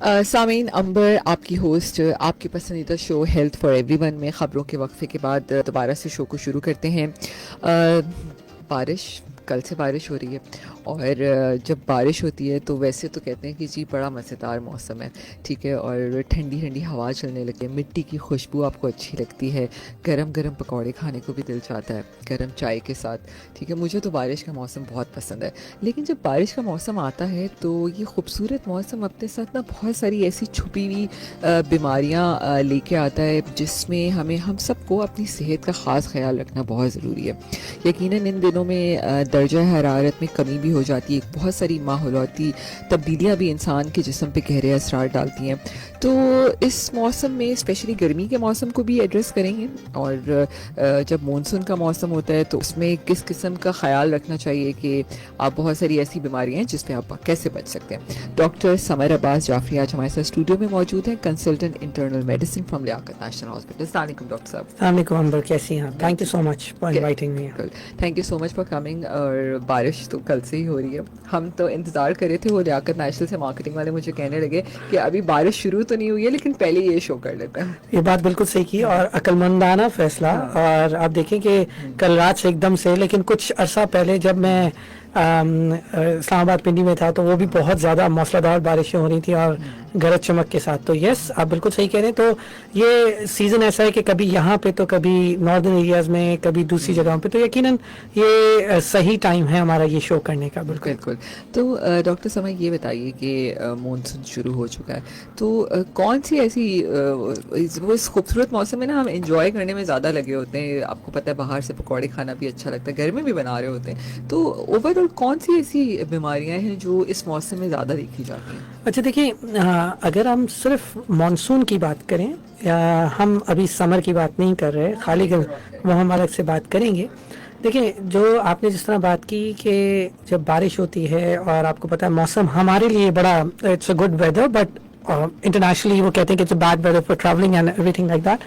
سامعین، امبر آپ کی ہوسٹ آپ کے پسندیدہ شو ہیلتھ فار ایوری ون میں خبروں کے وقفے کے بعد دوبارہ سے شو کو شروع کرتے ہیں. بارش، کل سے بارش ہو رہی ہے، اور جب بارش ہوتی ہے تو ویسے تو کہتے ہیں کہ جی بڑا مزیدار موسم ہے، ٹھیک ہے، اور ٹھنڈی ٹھنڈی ہوا چلنے لگتی ہے، مٹی کی خوشبو آپ کو اچھی لگتی ہے، گرم گرم پکوڑے کھانے کو بھی دل چاہتا ہے گرم چائے کے ساتھ، ٹھیک ہے. مجھے تو بارش کا موسم بہت پسند ہے. لیکن جب بارش کا موسم آتا ہے تو یہ خوبصورت موسم اپنے ساتھ نا بہت ساری ایسی چھپی ہوئی بیماریاں لے کے آتا ہے، جس میں ہم سب کو اپنی صحت کا خاص خیال رکھنا بہت ضروری ہے. یقیناً ان دنوں میں درجہ حرارت میں کمی بھی ہو جاتی ہے، بہت ساری ماحولیاتی تبدیلیاں بھی انسان کے جسم پہ گہرے اثرات ڈالتی ہیں. تو اس موسم میں اسپیشلی گرمی کے موسم کو بھی ایڈریس کریں گے، اور جب مونسون کا موسم ہوتا ہے تو اس میں کس قسم کا خیال رکھنا چاہیے کہ آپ بہت ساری ایسی بیماریاں ہیں جس پہ آپ کیسے بچ سکتے ہیں. ڈاکٹر سمر عباس جعفری آج ہمارے ساتھ اسٹوڈیو میں موجود ہیں، consultant internal medicine from Liaquat national hospital. السلام علیکم ڈاکٹر صاحب. السلام علیکم امبر، کیسی ہیں؟ Thank you so much for inviting me. Thank you so much for coming. اور بارش تو کل سے ہی ہو رہی ہے، ہم تو انتظار کر رہے تھے، وہ لیاقت نیشنل سے مارکیٹنگ والے مجھے کہنے لگے کہ ابھی بارش شروع تو نہیں ہوئی ہے لیکن پہلے یہ شو کر لیتے ہیں. یہ بات بالکل صحیح کی اور عقلمندانہ فیصلہ. اور آپ دیکھیں کہ کل رات سے ایک دم سے، لیکن کچھ عرصہ پہلے جب میں اسلام آباد پنڈی میں تھا تو وہ بھی بہت زیادہ موسلا دھار بارشیں ہو رہی تھیں اور گرج چمک کے ساتھ. تو یس، آپ بالکل صحیح کہہ رہے ہیں. تو یہ سیزن ایسا ہے کہ کبھی یہاں پہ تو کبھی ناردرن ایریاز میں، کبھی دوسری جگہوں پہ. تو یقیناً یہ صحیح ٹائم ہے ہمارا یہ شو کرنے کا. بالکل بالکل. تو ڈاکٹر سمر یہ بتائیے کہ مونسون شروع ہو چکا ہے، تو کون سی ایسی وہ اس خوبصورت موسم میں نا ہم انجوائے کرنے میں زیادہ لگے ہوتے ہیں. آپ کو پتہ ہے باہر سے پکوڑے کھانا بھی اچھا لگتا ہے، گھر میں بھی بنا رہے ہوتے ہیں. تو اوور آل کون سی ایسی بیماریاں ہیں جو اس موسم میں زیادہ دیکھی جاتی ہیں؟ اچھا دیکھیں، اگر ہم صرف مانسون کی بات کریں، ہم ابھی سمر کی بات نہیں کر رہے، خالی وہ ہم الگ سے بات کریں گے. دیکھیں، جو آپ نے جس طرح بات کی کہ جب بارش ہوتی ہے اور آپ کو پتہ ہے موسم ہمارے لیے بڑا it's a good weather, but internationally وہ کہتے ہیں کہ it's a bad weather for travelling and everything like that.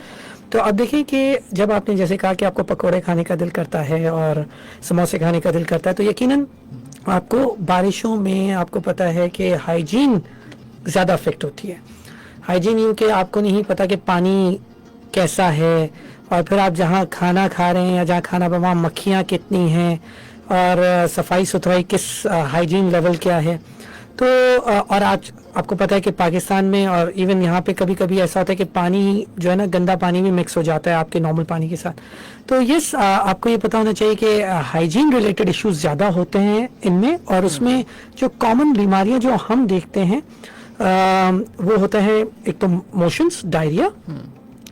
تو اب دیکھیں کہ جب آپ نے جیسے کہا کہ آپ کو پکوڑے کھانے کا دل کرتا ہے اور سموسے کھانے کا دل کرتا ہے، تو یقیناً آپ کو بارشوں میں آپ کو پتہ ہے کہ ہائیجین زیادہ افیکٹ ہوتی ہے. ہائیجین یوں کہ آپ کو نہیں پتہ کہ پانی کیسا ہے، اور پھر آپ جہاں کھانا کھا رہے ہیں یا جہاں کھانا وہاں مکھیاں کتنی ہیں، اور صفائی ستھرائی کس ہائیجین لیول کیا ہے. تو اور آج آپ کو پتہ ہے کہ پاکستان میں اور ایون یہاں پہ کبھی کبھی ایسا ہوتا ہے کہ پانی جو ہے نا، گندا پانی بھی مکس ہو جاتا ہے آپ کے نارمل پانی کے ساتھ. تو یس، آپ کو یہ پتہ ہونا چاہیے کہ ہائیجین ریلیٹڈ ایشوز زیادہ ہوتے ہیں ان میں. اور اس میں جو کامن بیماریاں جو ہم دیکھتے ہیں وہ ہوتا ہے ایک تو موشنس، ڈائریا.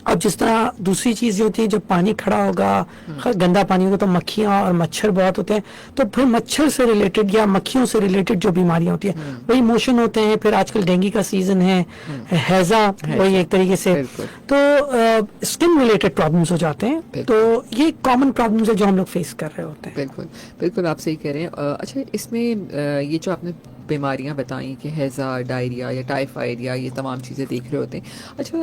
اب جس طرح دوسری چیز یہ ہوتی ہے، جب پانی کھڑا ہوگا، گندا پانی ہوگا، تو مکھیاں اور مچھر بہت ہوتے ہیں. تو پھر مچھر سے ریلیٹڈ یا مکھیوں سے ریلیٹڈ جو بیماریاں ہوتی ہیں وہی موشن ہوتے ہیں. پھر آج کل ڈینگی کا سیزن ہے، ہیضہ وہی ایک طریقے سے. تو اسکن ریلیٹڈ پرابلمس ہو جاتے ہیں. تو یہ کامن پرابلمس ہے جو ہم لوگ فیس کر رہے ہوتے ہیں. بالکل بالکل، آپ صحیح کہہ رہے ہیں. اچھا، اس میں یہ جو آپ نے بیماریاں بتائیں کہ ہیضہ، ڈائریا یا ٹائیفائڈ یا یہ تمام چیزیں دیکھ رہے ہوتے ہیں، اچھا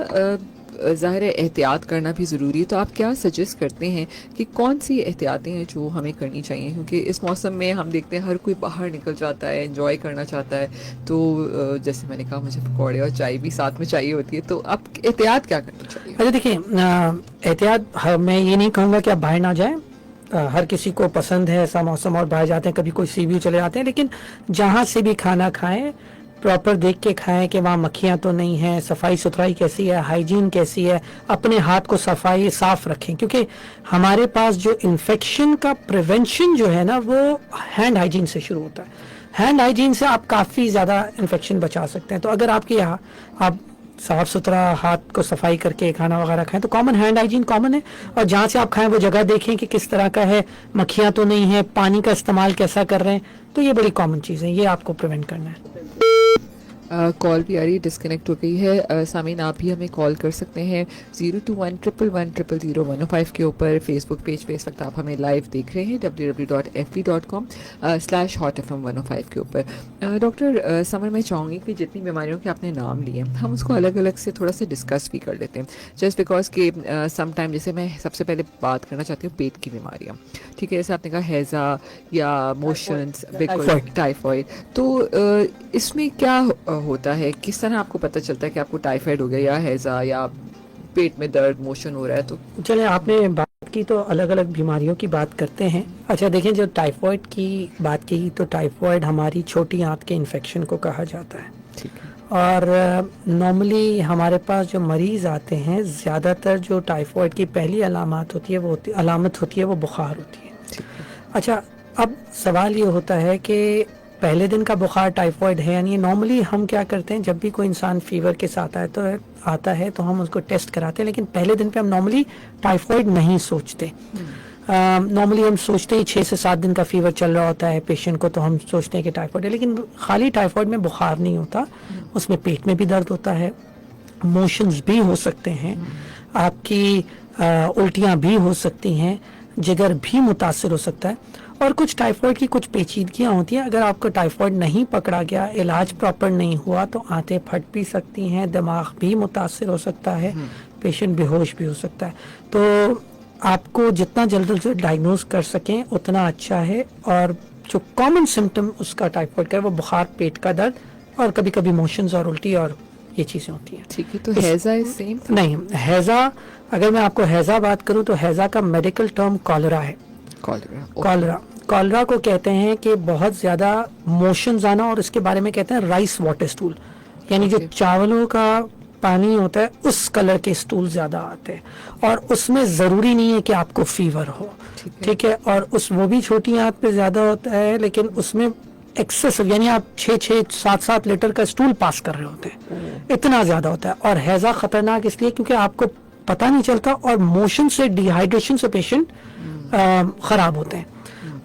ظاہر ہے احتیاط کرنا بھی ضروری ہے. تو آپ کیا سجیسٹ کرتے ہیں کہ کون سی احتیاطیں ہیں جو ہمیں کرنی چاہیے؟ کیونکہ اس موسم میں ہم دیکھتے ہیں ہر کوئی باہر نکل جاتا ہے، انجوائے کرنا چاہتا ہے. تو جیسے میں نے کہا مجھے پکوڑے اور چائے بھی ساتھ میں چاہیے ہوتی ہے. تو آپ احتیاط کیا کرنی چاہیے؟ اچھا دیکھیں، احتیاط میں یہ نہیں کہوں گا کہ آپ باہر نہ جائیں. ہر کسی کو پسند ہے ایسا موسم اور باہر جاتے ہیں، کبھی کوئی سی ویو چلے جاتے ہیں. لیکن جہاں سے بھی کھانا کھائیں پراپر دیکھ کے کھائیں کہ وہاں مکھیاں تو نہیں ہیں، صفائی ستھرائی کیسی ہے، ہائیجین کیسی ہے. اپنے ہاتھ کو صاف رکھیں، کیونکہ ہمارے پاس جو انفیکشن کا پریونشن جو ہے نا وہ ہینڈ ہائیجین سے شروع ہوتا ہے. ہینڈ ہائیجین سے آپ کافی زیادہ انفیکشن بچا سکتے ہیں. تو اگر آپ کے آپ صاف ستھرا ہاتھ کو صفائی کر کے کھانا وغیرہ کھائیں تو کامن ہینڈ ہائیجین کامن ہے. اور جہاں سے آپ کھائیں وہ جگہ دیکھیں کہ کس طرح کا ہے، مکھیاں تو نہیں ہے، پانی کا استعمال کیسا کر رہے ہیں. تو یہ بڑی کامن چیز ہے، یہ آپ کو پریونٹ کرنا ہے. کال بھی آ رہی ہے، ڈسکنیکٹ ہو گئی ہے. سامعین آپ بھی ہمیں کال کر سکتے ہیں 021111000105 کے اوپر. فیس بک پیج پہ اس وقت آپ ہمیں لائیو دیکھ رہے ہیں www.fb.com/hotfm105 کے اوپر. ڈاکٹر سمر، میں چاہوں گی کہ جتنی بیماریوں کے آپ نے نام لیے ہم اس کو الگ الگ سے تھوڑا سا ڈسکس بھی کر لیتے ہیں. جسٹ بیکاز کہ سم ٹائم جیسے میں سب سے پہلے بات کرنا چاہتی ہوں پیٹ کی بیماریاں، ٹھیک ہے، جیسے آپ نے کہا ہیضہ یا موشنس، بالکل ٹائیفائڈ. تو اس میں کیا ہوتا ہے, کس طرح آپ کو پتہ چلتا ہے کہ آپ کو ٹائیفائڈ ہو گیا یا ہیضہ یا پیٹ میں درد موشن ہو رہا ہے؟ تو چلیں آپ نے بات کی تو الگ الگ بیماریوں کی بات کرتے ہیں. اچھا دیکھیں جب ٹائیفائڈ کی بات کی تو ٹائیفائڈ ہماری چھوٹی آنت کے انفیکشن کو کہا جاتا ہے, ٹھیک ہے, اور نارملی ہمارے پاس جو مریض آتے ہیں زیادہ تر جو ٹائیفائڈ کی پہلی علامات ہوتی ہے علامت ہوتی ہے وہ بخار ہوتی ہے. ٹھیک ہے, اچھا اب سوال یہ ہوتا ہے کہ پہلے دن کا بخار ٹائیفائڈ ہے یعنی نارملی ہم کیا کرتے ہیں جب بھی کوئی انسان فیور کے ساتھ آتا ہے تو ہم اس کو ٹیسٹ کراتے ہیں, لیکن پہلے دن پہ ہم نارملی ٹائیفائڈ نہیں سوچتے. نارملی ہم سوچتے ہیں 6 سے 7 دن کا فیور چل رہا ہوتا ہے پیشنٹ کو تو ہم سوچتے ہیں کہ ٹائیفائڈ ہے, لیکن خالی ٹائیفائڈ میں بخار نہیں ہوتا, اس میں پیٹ میں بھی درد ہوتا ہے, موشنز بھی ہو سکتے ہیں, آپ کی الٹیاں بھی ہو سکتی ہیں, جگر بھی متاثر ہو سکتا ہے, اور کچھ ٹائیفائڈ کی کچھ پیچیدگیاں ہوتی ہیں. اگر آپ کو ٹائیفائڈ نہیں پکڑا گیا, علاج پراپر نہیں ہوا تو آنتیں پھٹ بھی سکتی ہیں, دماغ بھی متاثر ہو سکتا ہے, پیشنٹ بے ہوش بھی ہو سکتا ہے. تو آپ کو جتنا جلد سے ڈائگنوز کر سکیں اتنا اچھا ہے. اور جو کامن سمٹم اس کا ٹائیفائڈ کا ہے وہ بخار, پیٹ کا درد اور کبھی کبھی موشنز اور الٹی اور یہ چیزیں ہوتی ہیں. ٹھیک ہے. تو ہیضہ سیم نہیں, ہیضہ اگر میں آپ کو ہیضہ بات کروں تو ہیضہ کا میڈیکل ٹرم کالرا ہے. کالرا کو کہتے ہیں کہ بہت زیادہ موشنز آنا, اور اس کے بارے میں کہتے ہیں رائس واٹر اسٹول, یعنی جو چاولوں کا پانی ہوتا ہے اس کلر کے اسٹول زیادہ آتے ہیں, اور اس میں ضروری نہیں ہے کہ آپ کو فیور ہو, ٹھیک ہے, اور وہ بھی چھوٹی آنت پہ زیادہ ہوتا ہے, لیکن اس میں ایکسیس یعنی آپ 6-7 لیٹر کا اسٹول پاس کر رہے ہوتے ہیں, اتنا زیادہ ہوتا ہے. اور ہیضہ خطرناک اس لیے کیونکہ آپ کو پتہ نہیں چلتا, اور موشن سے ڈی ہائیڈریشن سے پیشنٹ خراب ہوتے ہیں.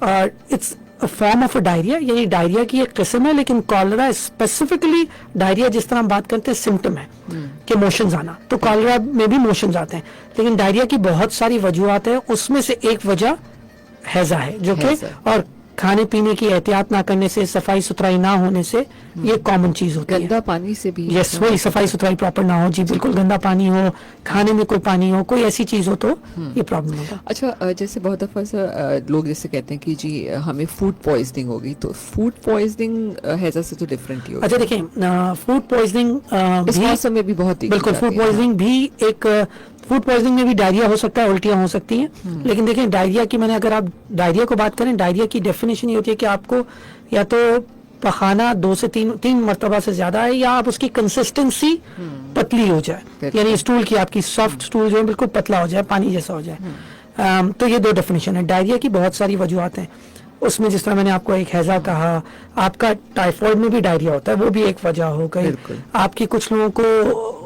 اور it's form of a diarrhoea, یعنی ڈائریا کی ایک قسم ہے, لیکن کالرا اسپیسیفکلی ڈائریا جس طرح ہم بات کرتے ہیں سمٹم ہے کہ موشنز آنا, تو کالرا میں بھی موشنز آتے ہیں, لیکن ڈائریا کی بہت ساری وجوہات ہیں, اس میں سے ایک وجہ ہیضہ ہے جو کہ اور کھانے پینے کی احتیاط نہ کرنے سے, صفائی ستھرائی نہ ہونے سے یہ کامن چیز ہوتی ہے. گندا پانی سے بھی, یس وہی صفائی ستھرائی پراپر نہ ہو, جی بالکل, گندا پانی ہو, کھانے میں کوئی پانی ہو, کوئی ایسی چیز ہو تو یہ پرابلم ہوگا. اچھا جیسے بہت دفعہ لوگ جیسے کہتے ہیں کہ جی ہمیں فوڈ پوائزننگ ہو گئی, تو فوڈ پوائزننگ ہیضہ سے تو ڈفرینٹ ہی ہوگی. اچھا دیکھیں فوڈ پوائزننگ اس موسم میں بھی بہت بالکل, فوڈ پوائزننگ بھی ایک فوڈ پوائزننگ میں بھی ڈائریا ہو سکتا ہے, الٹیاں ہو سکتی ہیں, لیکن دیکھیں ڈائریا کی اگر آپ ڈائریا کو بات کریں, ڈائریا کی ڈیفینیشن یہ ہوتی ہے کہ آپ کو یا تو پخانہ 2 سے 3 مرتبہ سے زیادہ ہے, یا آپ اس کی کنسسٹنسی پتلی ہو جائے, یعنی اسٹول کی آپ کی سافٹ اسٹول جو ہے بالکل پتلا ہو جائے, پانی جیسا ہو جائے. تو یہ 2 ڈیفینیشن ہے. ڈائریا کی بہت ساری وجوہات ہیں, اس میں جس طرح میں نے آپ کو ایک ہیضہ کہا, آپ کا ٹائیفائڈ میں بھی ڈائریا ہوتا ہے, وہ بھی ایک وجہ ہو گئی. آپ کی کچھ لوگوں کو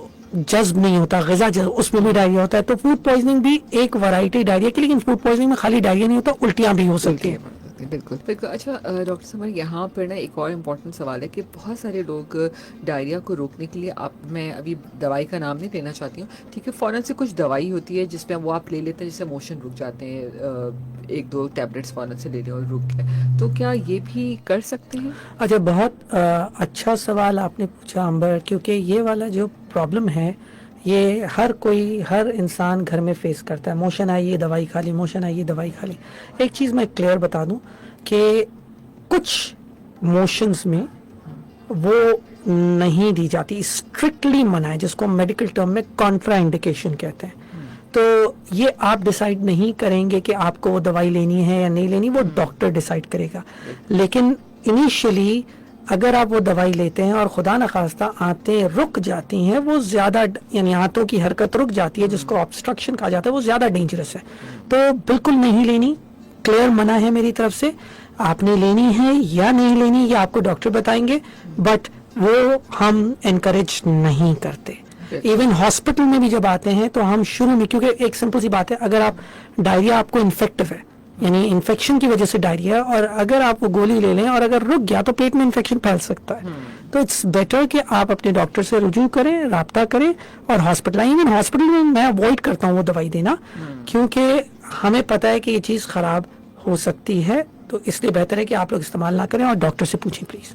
جذب نہیں ہوتا, غذا اس میں بھی ڈائریا ہوتا ہے. تو فوڈ پوائزننگ بھی ایک ورائٹی ڈائریا کی, لیکن فوڈ پوائزننگ میں خالی ڈائریا نہیں ہوتا, الٹیاں بھی ہو سکتی ہیں. بالکل بالکل. اچھا ڈاکٹر سمر, یہاں پر نا ایک اور امپورٹنٹ سوال ہے کہ بہت سارے لوگ ڈائریا کو روکنے کے لیے, میں ابھی دوائی کا نام نہیں لینا چاہتی ہوں, ٹھیک ہے, فوراً سے کچھ دوائی ہوتی ہے جس پہ وہ آپ لے لیتے ہیں, جس سے موشن رک جاتے ہیں, 1-2 ٹیبلٹس فوراً سے لے لیں اور رک گئے, تو کیا یہ بھی کر سکتے ہیں؟ اچھا بہت اچھا سوال آپ نے پوچھا امبر, کیونکہ یہ والا جو پرابلم ہے یہ ہر انسان گھر میں فیس کرتا ہے. موشن آئی یہ دوائی کھا لی, موشن آئی یہ دوائی کھا لی. ایک چیز میں کلیئر بتا دوں کہ کچھ موشنز میں وہ نہیں دی جاتی, اسٹرکٹلی منع ہے, جس کو میڈیکل ٹرم میں کانٹرا انڈیکیشن کہتے ہیں. تو یہ آپ ڈیسائیڈ نہیں کریں گے کہ آپ کو وہ دوائی لینی ہے یا نہیں لینی, وہ ڈاکٹر ڈیسائیڈ کرے گا. لیکن انیشلی اگر آپ وہ دوائی لیتے ہیں اور خدا نخواستہ آنتیں رک جاتی ہیں, وہ زیادہ یعنی آنتوں کی حرکت رک جاتی ہے, جس کو آبسٹرکشن کہا جاتا ہے, وہ زیادہ ڈینجرس ہے. تو بالکل نہیں لینی, کلیئر منع ہے میری طرف سے. آپ نے لینی ہے یا نہیں لینی یہ آپ کو ڈاکٹر بتائیں گے, بٹ وہ ہم انکریج نہیں کرتے. ایون ہاسپٹل میں بھی جب آتے ہیں تو ہم شروع میں, کیونکہ ایک سمپل سی بات ہے, اگر آپ ڈائریا آپ کو انفیکٹو ہے, یعنی انفیکشن کی وجہ سے ڈائریا, اور اگر آپ وہ گولی لے لیں اور اگر رک گیا تو پیٹ میں انفیکشن پھیل سکتا ہے. تو اٹس بیٹر کہ آپ اپنے ڈاکٹر سے رجوع کریں, رابطہ کریں, اور ہاسپٹل آئیں. ایون ہاسپٹل میں میں اوائڈ کرتا ہوں وہ دوائی دینا, کیونکہ ہمیں پتہ ہے کہ یہ چیز خراب ہو سکتی ہے, تو اس لیے بہتر ہے کہ آپ لوگ استعمال نہ کریں اور ڈاکٹر سے پوچھیں پلیز.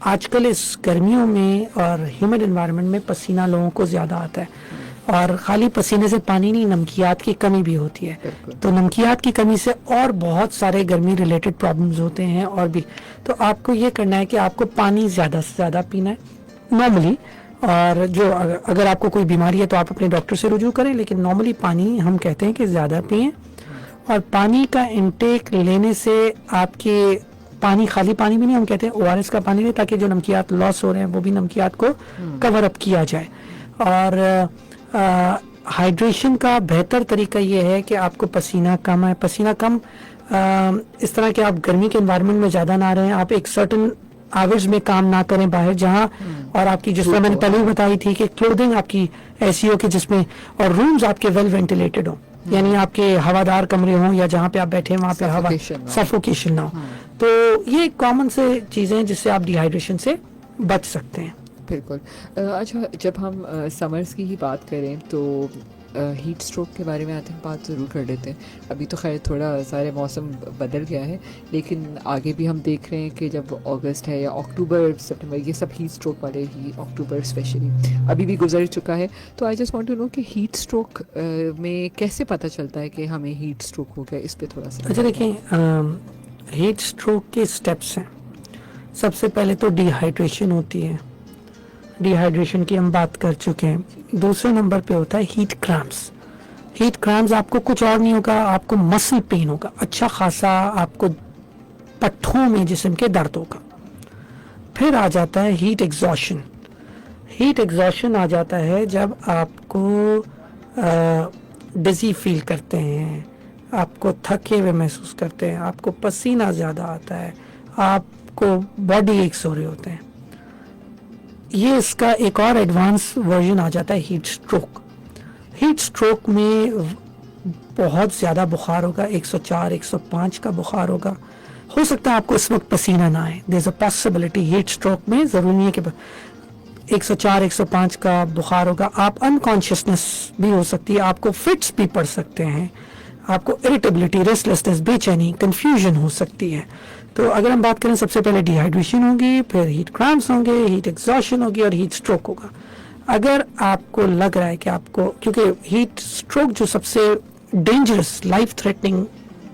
آج کل اس گرمیوں میں اور ہیومڈ انوائرمنٹ میں پسینہ لوگوں کو زیادہ آتا ہے, اور خالی پسینے سے پانی نہیں, نمکیات کی کمی بھی ہوتی ہے. تو نمکیات کی کمی سے اور بہت سارے گرمی ریلیٹڈ پرابلمز ہوتے ہیں اور بھی. تو آپ کو یہ کرنا ہے کہ آپ کو پانی زیادہ سے زیادہ پینا ہے نارملی, اور جو اگر آپ کو کوئی بیماری ہے تو آپ اپنے ڈاکٹر سے رجوع کریں, لیکن نارملی پانی ہم کہتے ہیں کہ زیادہ پئیں. اور پانی کا انٹیک لینے سے آپ کے پانی, خالی پانی بھی نہیں, ہم کہتے ہیں او آر ایس کا پانی لیں تاکہ جو نمکیات لاس ہو رہے ہیں وہ بھی نمکیات کو کور اپ کیا جائے. اور ہائیڈریشن کا بہتر طریقہ یہ ہے کہ آپ کو پسینہ کم ہے. پسینہ کم اس طرح کہ آپ گرمی کے انوائرمنٹ میں زیادہ نہ رہیں, آپ ایک سرٹن آورز میں کام نہ کریں باہر جہاں, اور آپ کی جس طرح میں نے پہلے بھی بتائی تھی کہ کلودنگ آپ کی ایسی ہو کہ جس میں, اور رومز آپ کے ویل وینٹیلیٹڈ ہوں, یعنی آپ کے ہوادار کمرے ہوں یا جہاں پہ آپ بیٹھے ہیں وہاں پہ ہوا سفوکیشن نہ ہو. تو یہ کامن سے چیزیں ہیں جس سے آپ ڈی ہائیڈریشن سے بچ سکتے ہیں. بالکل. اچھا, جب ہم سمرز کی ہی بات کریں تو ہیٹ اسٹروک کے بارے میں آتے ہیں, بات ضرور کر لیتے ہیں. ابھی تو خیر تھوڑا سارے موسم بدل گیا ہے, لیکن آگے بھی ہم دیکھ رہے ہیں کہ جب اگست ہے یا اکتوبر سپٹمبر, یہ سب ہیٹ اسٹروک والے ہی, اکتوبر اسپیشلی ابھی بھی گزر چکا ہے. تو I just want to know کہ ہیٹ اسٹروک میں کیسے پتہ چلتا ہے کہ ہمیں ہیٹ اسٹروک ہو گیا, اس پہ تھوڑا سا. اچھا دیکھیں, ہیٹ اسٹروک کے اسٹیپس ہیں. سب سے پہلے تو ڈی ہائیڈریشن ہوتی ہے, ڈی ہائیڈریشن کی ہم بات کر چکے ہیں. دوسرے نمبر پہ ہوتا ہے ہیٹ کرامپس. ہیٹ کرامپس آپ کو کچھ اور نہیں ہوگا, آپ کو مسل پین ہوگا, اچھا خاصا آپ کو پٹھوں میں جسم کے درد ہوگا. پھر آ جاتا ہے ہیٹ ایگزاشن. ہیٹ ایگزاشن آ جاتا ہے جب آپ کو ڈزی فیل کرتے ہیں, آپ کو تھکے ہوئے محسوس کرتے ہیں, آپ کو پسینہ زیادہ آتا ہے, آپ کو باڈی ایکس ہو رہے ہوتے ہیں. یہ اس کا ایک اور ایڈوانس ورژن آ جاتا ہے ہیٹ اسٹروک. ہیٹ اسٹروک میں بہت زیادہ بخار ہوگا, 104 105 کا بخار ہوگا. ہو سکتا ہے آپ کو اس وقت پسینہ نہ آئے, دیر از اے پاسبلٹی. ہیٹ اسٹروک میں ضروری نہیں ہے کہ 104 105 کا بخار ہوگا. آپ انکانشیسنس بھی ہو سکتی ہے, آپ کو فٹس بھی پڑ سکتے ہیں, آپ کو اریٹیبلٹی, ریسٹلیسنس, بے چینی, کنفیوژن ہو سکتی ہے. تو اگر ہم بات کریں, سب سے پہلے ڈی ہائیڈریشن ہوگی, پھر ہیٹ کرامپس ہوں گے, ہیٹ ایگزاشن ہوگی اور ہیٹ اسٹروک ہوگا. اگر آپ کو لگ رہا ہے کہ آپ کو, کیونکہ ہیٹ اسٹروک جو سب سے ڈینجرس لائف تھریٹنگ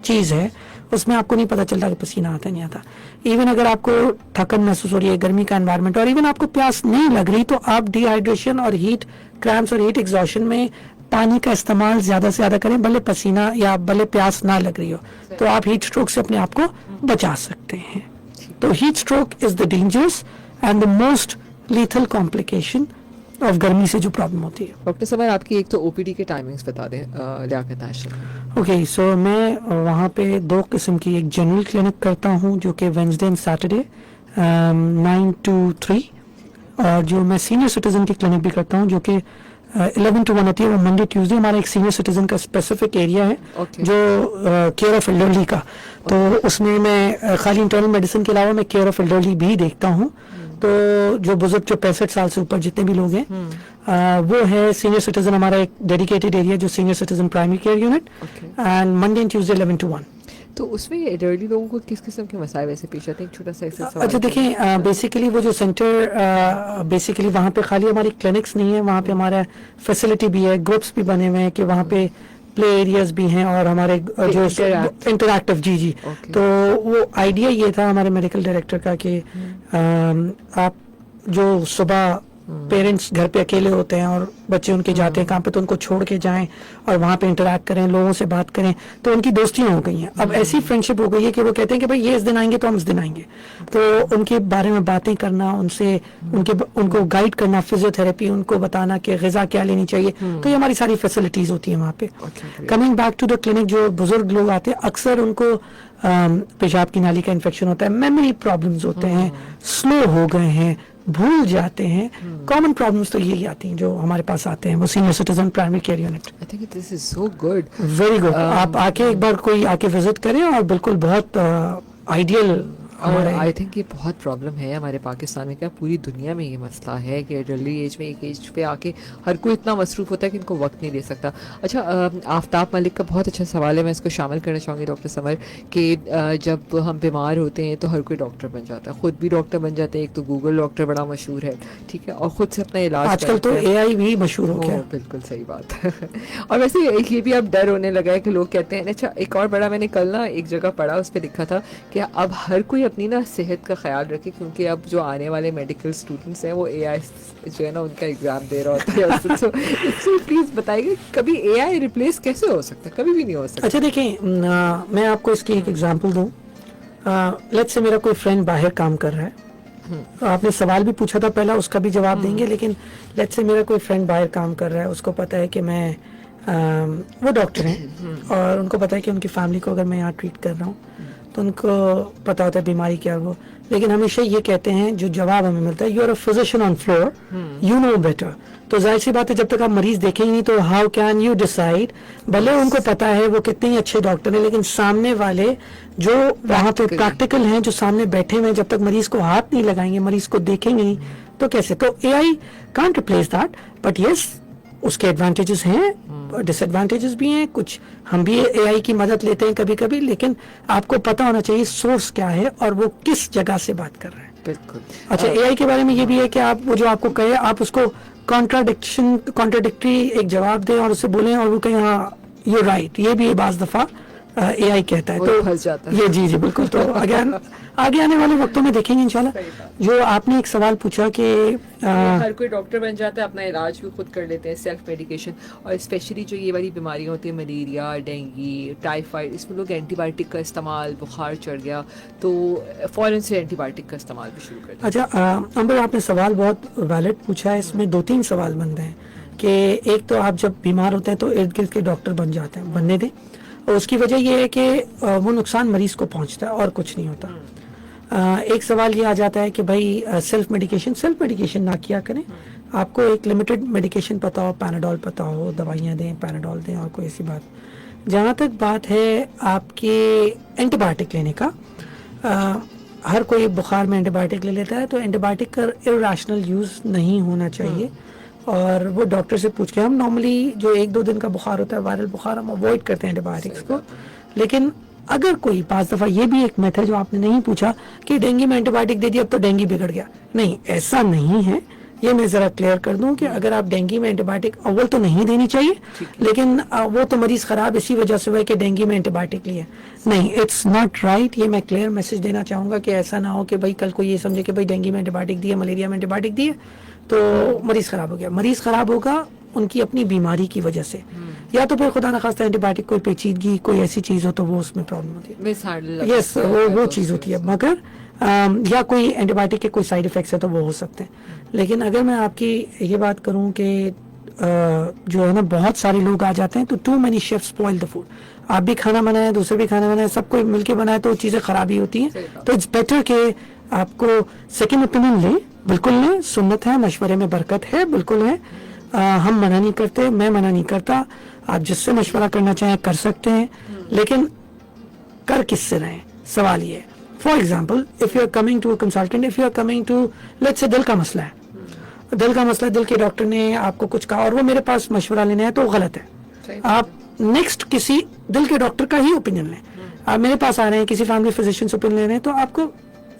چیز ہے, اس میں آپ کو نہیں پتا چلتا کہ پسینہ آتا نہیں آتا. ایون اگر آپ کو تھکن محسوس ہو رہی ہے, گرمی کا انوائرمنٹ, اور ایون آپ کو پیاس نہیں لگ رہی, تو آپ ڈی ہائیڈریشن اور ہیٹ کرامپس اور ہیٹ ایگزاشن میں پانی کا استعمال زیادہ سے زیادہ کریں, بھلے پسینہ یا بھلے پیاس نہ لگ رہی ہو, تو آپ ہیٹ اسٹروک سے اپنے آپ کو بچا سکتے ہیں. تو heat stroke is the dangerous and the most lethal complication of گرمی سے جو پرابلم ہوتی ہے. ڈاکٹر سمر, آپ کی ایک تو او پی ڈی کے ٹائمنگس بتا دیں لیاقت آشرم. اوکے, سو میں وہاں پہ دو قسم کی, ایک جنرل کلینک کرتا ہوں جو کہ وینسڈے اینڈ سیٹرڈے 9 to 3, اور جو میں سینئر سٹیزن کی کلینک بھی کرتا ہوں جو کہ 11 to 1 ہوتی ہے. وہ منڈے ٹیوزڈے ہمارا ایک سینئر سٹیزن کا اسپیسیفک ایریا ہے جو کیئر آف ایلڈرلی کا, تو اس میں میں خالی انٹرنل میڈیسن کے علاوہ میں کیئر آف ایلڈرلی بھی دیکھتا ہوں. تو جو بزرگ جو 65 سال سے اوپر جتنے بھی لوگ ہیں وہ ہے سینئر سٹیزن, ہمارا ایک ڈیڈیکیٹڈ ایریا جو senior citizen primary care unit, and Monday and Tuesday 11 to 1. تو اس میں ایلڈرلی لوگوں کو کس قسم کے مسائل ویسے پیش آتے ہیں؟ ایک چھوٹا سا ایسا سوال. اچھا دیکھیں, بیسیکلی وہ جو سینٹر, بیسیکلی وہاں پہ خالی ہماری کلینکس نہیں ہے, وہاں پہ ہمارا فیسلٹی بھی ہے, گروپس بھی بنے ہوئے ہیں کہ وہاں پہ پلے ایریاز بھی ہیں, اور ہمارے جو انٹریکٹیو, جی تو وہ آئیڈیا یہ تھا ہمارے میڈیکل ڈائریکٹر کا کہ آپ جو صبح پیرنٹس گھر پہ اکیلے ہوتے ہیں اور بچے ان کے جاتے ہیں کام پہ, تو ان کو چھوڑ کے جائیں اور وہاں پہ انٹریکٹ کریں, لوگوں سے بات کریں, تو ان کی دوستیاں ہو گئی ہیں. اب ایسی فرینڈشپ ہو گئی ہے کہ وہ کہتے ہیں کہ بھائی یہ اس دن آئیں گے تو ہم اس دن آئیں گے. تو ان کے بارے میں باتیں کرنا, ان سے ان کو گائیڈ کرنا, فزیو تھراپی, ان کو بتانا کہ غذا کیا لینی چاہیے, تو یہ ہماری ساری فیسلٹیز ہوتی ہیں وہاں پہ. Coming back to the clinic, جو بزرگ لوگ آتے ہیں اکثر ان کو پیشاب کی نالی کا انفیکشن ہوتا ہے, میموری پرابلمز ہوتے ہیں, سلو ہو گئے ہیں, بھول جاتے ہیں. کامن پرابلمس تو یہی آتی ہیں جو ہمارے پاس آتے ہیں, وہ senior citizen primary care unit. I think this is so good. Very good. آپ آ کے ایک بار کوئی آ کے وزٹ کریں, اور بالکل بہت آئیڈیل اور ہمارے آئی تھنک یہ بہت پرابلم ہے ہمارے پاکستان میں، کیا پوری دنیا میں یہ مسئلہ ہے کہ ارلی ایج میں، ایک ایج پہ آ کے ہر کوئی اتنا مصروف ہوتا ہے کہ ان کو وقت نہیں دے سکتا. اچھا آفتاب ملک کا بہت اچھا سوال ہے، میں اس کو شامل کرنا چاہوں گی ڈاکٹر سمر، کہ جب ہم بیمار ہوتے ہیں تو ہر کوئی ڈاکٹر بن جاتا ہے، خود بھی ڈاکٹر بن جاتے ہیں. ایک تو گوگل ڈاکٹر بڑا مشہور ہے، ٹھیک ہے، اور خود سے اپنا علاج آج کل تو کرتے ہیں. اے آئی بھی مشہور ہو گیا. بالکل صحیح بات ہے. اور ویسے یہ بھی اب ڈر ہونے لگا ہے کہ لوگ کہتے ہیں. اچھا ایک اور بڑا، میں نے کل نا ایک جگہ پڑھا، اس پہ لکھا تھا کہ اب ہر کوئی اپنی نا صحت کا خیال رکھے، کیونکہ اب جو آنے والے میڈیکل اسٹوڈنٹس ہیں وہ اے آئی جو ہے نا ان کا ایگزام دے رہا ہوتا ہے. اس سے پلیز بتائیے کہ کبھی اے آئی ریپلیس کیسے ہو سکتا ہے؟ کبھی بھی نہیں ہو سکتا. اچھا دیکھیں، میں آپ کو اس کی ایک ایگزامپل دوں. لیٹ سے میرا کوئی فرینڈ باہر کام کر رہا ہے، آپ نے سوال بھی پوچھا تھا پہلا، اس کا بھی جواب دیں گے، لیکن لیٹ سے میرا کوئی فرینڈ باہر کام کر رہا ہے، اس کو پتا ہے کہ میں وہ ڈاکٹر ہیں اور ان کو پتا ہے کہ ان کی فیملی کو اگر میں یہاں ٹریٹ کر رہا ہوں تو ان کو پتا ہوتا ہے بیماری کیا وہ، لیکن ہمیشہ یہ کہتے ہیں، جو جواب ہمیں ملتا ہے، you are a physician on floor, you know better. تو ظاہر سی بات ہے جب تک آپ مریض دیکھیں گے نہیں تو ہاؤ کین یو ڈیسائڈ. بھلے ان کو پتا ہے وہ کتنے ہی اچھے ڈاکٹر ہیں، لیکن سامنے والے جو وہاں پہ پریکٹیکل ہیں، جو سامنے بیٹھے ہوئے ہیں، جب تک مریض کو ہاتھ نہیں لگائیں گے، مریض کو دیکھیں گے نہیں تو کیسے. تو A I can't replace that, but yes اس کے ایڈوانٹیجز ہیں، ڈس ایڈوانٹیجز بھی ہیں. کچھ ہم بھی اے آئی کی مدد لیتے ہیں کبھی کبھی، لیکن آپ کو پتا ہونا چاہیے سورس کیا ہے اور وہ کس جگہ سے بات کر رہے ہیں. بالکل. اچھا اے آئی کے بارے میں یہ بھی ہے کہ آپ وہ جو آپ کو کہے، آپ اس کو کانٹراڈکٹری ایک جواب دیں اور اسے بولیں اور وہ کہیں ہاں یو رائٹ. یہ بھی بعض دفعہ اے آئی کہتا ہے، تو پھنس جاتا ہے. یہ جی بالکل. تو آگے آنے والے وقتوں میں دیکھیں گے انشاءاللہ. جو آپ نے ایک سوال پوچھا کہ ہر کوئی ڈاکٹر بن جاتا ہے، اپنا علاج بھی خود کر لیتے ہیں، سیلف میڈیکیشن. اور اسپیشلی جو یہ والی بیماریاں ہوتی ہیں، ملیریا، ڈینگی، ٹائیفائڈ، اس میں لوگ اینٹی بایوٹک کا استعمال، بخار چڑھ گیا تو فوراً سے اینٹی بایوٹک کا استعمال بھی شروع کر دیا. اچھا امبر، آپ نے سوال بہت ویلڈ پوچھا ہے. اس میں 2-3 سوال بنتے ہیں کہ ایک تو آپ جب بیمار ہوتے ہیں تو ارد گرد کے ڈاکٹر بن جاتے ہیں، بننے دیں. اور اس کی وجہ یہ ہے کہ وہ نقصان مریض کو پہنچتا ہے اور کچھ نہیں ہوتا. ایک سوال یہ آ جاتا ہے کہ بھائی سیلف میڈیکیشن نہ کیا کریں. آپ کو ایک لمیٹڈ میڈیکیشن پتا ہو، پیناڈول پتا ہو، دوائیاں دیں، پیناڈول دیں، اور کوئی ایسی بات. جہاں تک بات ہے آپ کے اینٹی بایوٹک لینے کا، ہر کوئی بخار میں اینٹی بایوٹک لے لیتا ہے، تو اینٹی بایوٹک کا ارریشنل یوز نہیں ہونا چاہیے. اور وہ ڈاکٹر سے پوچھ کے، ہم نارملی جو 1-2 دن کا بخار ہوتا ہے، وائرل بخار، ہم اوائڈ کرتے ہیں اینٹی بایوٹکس کو. لیکن اگر کوئی بعض دفعہ یہ بھی ایک میتھڈ جو آپ نے نہیں پوچھا کہ ڈینگی میں اینٹی بایوٹک دے دیا اب تو ڈینگی بگڑ گیا، نہیں ایسا نہیں ہے. یہ میں ذرا کلیئر کر دوں کہ اگر آپ ڈینگی میں اینٹی بایوٹک اول تو نہیں دینی چاہیے، لیکن وہ تو مریض خراب اسی وجہ سے ہوا ہے کہ ڈینگی میں اینٹی بایوٹک لیے، نہیں، اٹس ناٹ رائٹ. یہ میں کلیئر میسج دینا چاہوں گا کہ ایسا نہ ہو کہ بھائی کل کو یہ سمجھے کہ بھائی ڈینگی میں اینٹی بایوٹک دیے، ملیریا میں اینٹی بایوٹک دیے تو مریض خراب ہو گیا. مریض خراب ہوگا ان کی اپنی بیماری کی وجہ سے، یا تو پھر خدا نخواستہ اینٹی بایوٹک کوئی پیچیدگی کوئی ایسی چیز ہو تو وہ اس میں پرابلم ہوتی ہے. یس وہ چیز ہوتی ہے، مگر یا کوئی اینٹی بایوٹک کے کوئی سائیڈ افیکٹس ہے تو وہ ہو سکتے ہیں. لیکن اگر میں آپ کی یہ بات کروں کہ جو ہے نا بہت سارے لوگ آ جاتے ہیں تو too many chefs spoil the food. آپ بھی کھانا بنائیں، دوسرے بھی کھانا بنائیں، سب کوئی مل کے بنائے تو چیزیں خراب ہی ہوتی ہیں. تو اٹس بیٹر کہ آپ کو سیکنڈ اوپینین لیں، بالکل لیں، سنت ہے، مشورے میں برکت ہے، بالکل ہے. ہم منع نہیں کرتے، میں منع نہیں کرتا. آپ جس سے مشورہ کرنا چاہیں کر سکتے ہیں، لیکن کر کس سے رہیں. سوال یہ ہے، for example if you are coming to a consultant, if you are coming to let's say دل کا مسئلہ ہے، دل کے ڈاکٹر نے آپ کو کچھ کہا اور وہ میرے پاس مشورہ لینا ہے تو غلط ہے. آپ نیکسٹ کسی دل کے ڈاکٹر کا ہی اوپینین لیں. آپ میرے پاس آ رہے ہیں، کسی فیملی فزیشین سے اوپینین لے رہے ہیں تو آپ کو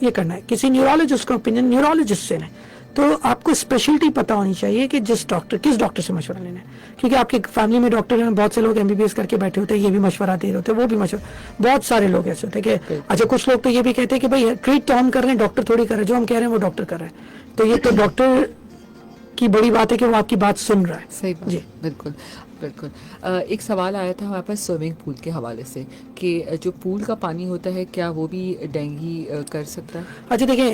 یہ کرنا ہے. کسی نیورولوجسٹ کا اوپینین نیورولوجسٹ سے لیں. تو آپ کو اسپیشلٹی پتہ ہونی چاہیے کہ کس ڈاکٹر سے مشورہ لینا ہے. کیونکہ آپ کی فیملی میں ڈاکٹر ہیں، بہت سے لوگ MBBS کر کے بیٹھے ہوتے ہیں، یہ بھی مشورہ دے رہے ہوتے ہیں، وہ بھی مشورہ، بہت سارے لوگ ایسے ہوتے ہیں کہ اچھا کچھ لوگ تو یہ بھی کہتے ہیں کہ بھائی ٹریٹ تو ہم کر رہے ہیں، ڈاکٹر تھوڑی کر رہے ہیں، جو ہم کہہ رہے ہیں وہ ڈاکٹر کر رہے ہیں. تو یہ تو ڈاکٹر کی بڑی بات ہے کہ وہ آپ کی بات سن رہا ہے. صحیح بات. جی بالکل بالکل. ایک سوال آیا تھا ہمارے پاس سوئمنگ پول کے حوالے سے کہ جو پول کا پانی ہوتا ہے کیا وہ بھی ڈینگی کر سکتا ہے؟ اچھا دیکھیں،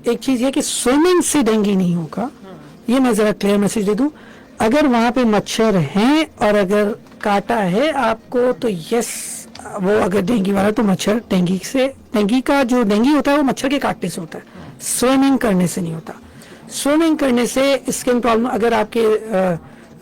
ایک چیز یہ کہ سوئمنگ سے ڈینگی نہیں ہوگا، یہ میں ذرا کلیئر میسج دے دوں. اگر وہاں پہ مچھر ہیں اور اگر کاٹا ہے آپ کو تو یس، وہ اگر ڈینگی والا تو مچھر ڈینگی کا جو ڈینگی ہوتا ہے وہ مچھر کے کاٹنے سے ہوتا ہے، سوئمنگ کرنے سے نہیں ہوتا. سوئمنگ کرنے سے اسکن پرابلم، اگر آپ کے